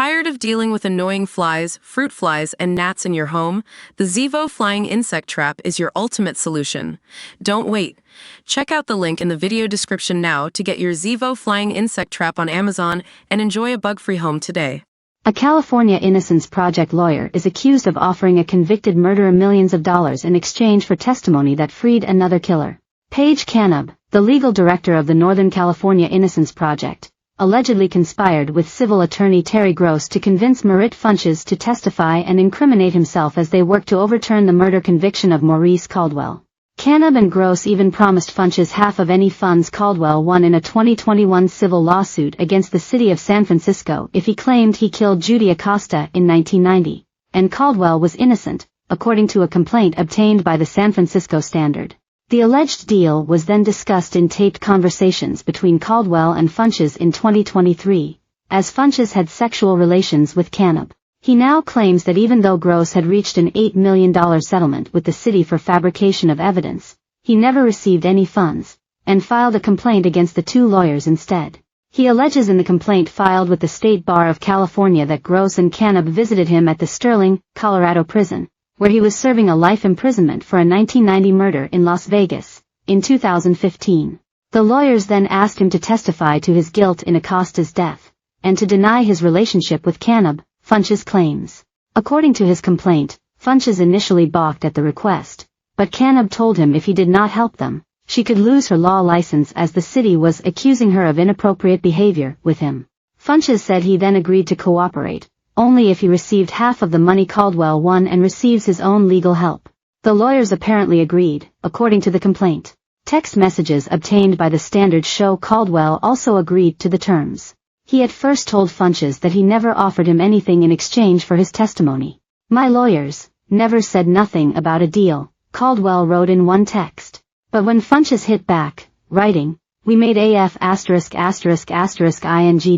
Tired of dealing with annoying flies, fruit flies, and gnats in your home? The Zevo Flying Insect Trap is your ultimate solution. Don't wait. Check out the link in the video description now to get your Zevo Flying Insect Trap on Amazon and enjoy a bug-free home today. A California Innocence Project lawyer is accused of offering a convicted murderer millions of dollars in exchange for testimony that freed another killer. Paige Canub, the legal director of the Northern California Innocence Project, allegedly conspired with civil attorney Terry Gross to convince Merritt Funches to testify and incriminate himself as they worked to overturn the murder conviction of Maurice Caldwell. Canub and Gross even promised Funches half of any funds Caldwell won in a 2021 civil lawsuit against the city of San Francisco if he claimed he killed Judy Acosta in 1990, and Caldwell was innocent, according to a complaint obtained by the San Francisco Standard. The alleged deal was then discussed in taped conversations between Caldwell and Funches in 2023, as Funches had sexual relations with Canub. He now claims that even though Gross had reached an $8 million settlement with the city for fabrication of evidence, he never received any funds, and filed a complaint against the two lawyers instead. He alleges in the complaint filed with the State Bar of California that Gross and Canub visited him at the Sterling, Colorado prison, where he was serving a life imprisonment for a 1990 murder in Las Vegas, in 2015. The lawyers then asked him to testify to his guilt in Acosta's death, and to deny his relationship with Canub, Funches claims. According to his complaint, Funches initially balked at the request, but Canub told him if he did not help them, she could lose her law license as the city was accusing her of inappropriate behavior with him. Funches said he then agreed to cooperate, only if he received half of the money Caldwell won and receives his own legal help. The lawyers apparently agreed, according to the complaint. Text messages obtained by the Standard show Caldwell also agreed to the terms. He at first told Funches that he never offered him anything in exchange for his testimony. "My lawyers never said nothing about a deal," Caldwell wrote in one text. But when Funches hit back, writing, "We made AF ******ing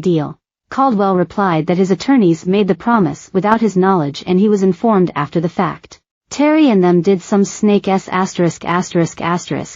deal," Caldwell replied that his attorneys made the promise without his knowledge and he was informed after the fact. "Terry and them did some snake s***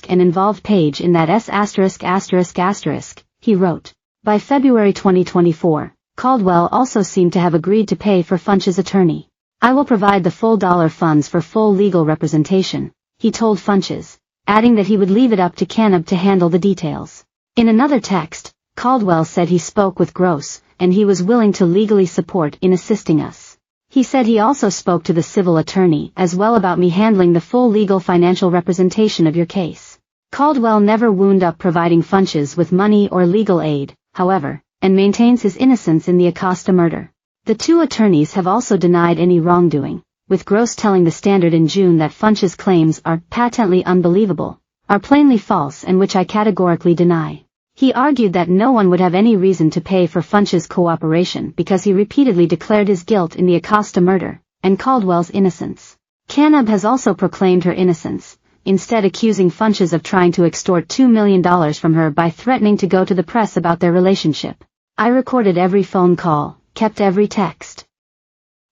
and involved Paige in that s*****, he wrote. By February 2024, Caldwell also seemed to have agreed to pay for Funches' attorney. "I will provide the full dollar funds for full legal representation," he told Funches, adding that he would leave it up to Canub to handle the details. In another text, Caldwell said he spoke with Gross, and he was willing to legally support in assisting us. He said he also spoke to the civil attorney as well about me handling the full legal financial representation of your case. Caldwell never wound up providing Funches with money or legal aid, however, and maintains his innocence in the Acosta murder. The two attorneys have also denied any wrongdoing, with Gross telling the Standard in June that Funches' claims are patently unbelievable, are plainly false and which I categorically deny. He argued that no one would have any reason to pay for Funches' cooperation because he repeatedly declared his guilt in the Acosta murder, and Caldwell's innocence. Canub has also proclaimed her innocence, instead accusing Funches of trying to extort $2 million from her by threatening to go to the press about their relationship. "I recorded every phone call, kept every text,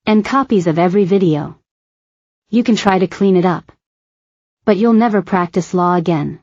and copies of every video. You can try to clean it up, but you'll never practice law again.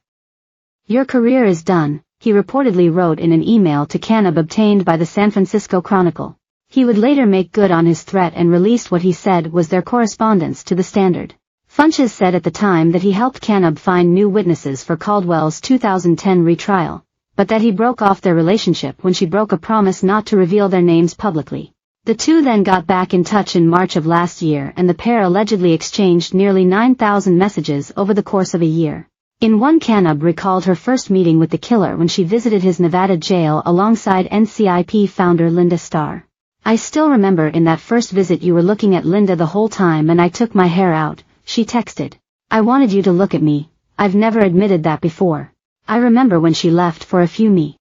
Your career is done," he reportedly wrote in an email to Canub obtained by the San Francisco Chronicle. He would later make good on his threat and released what he said was their correspondence to the Standard. Funches said at the time that he helped Canub find new witnesses for Caldwell's 2010 retrial, but that he broke off their relationship when she broke a promise not to reveal their names publicly. The two then got back in touch in March of last year and the pair allegedly exchanged nearly 9,000 messages over the course of a year. In one, Canub recalled her first meeting with the killer when she visited his Nevada jail alongside NCIP founder Linda Starr. "I still remember in that first visit you were looking at Linda the whole time and I took my hair out," she texted. "I wanted you to look at me. I've never admitted that before. I remember when she left for a few me.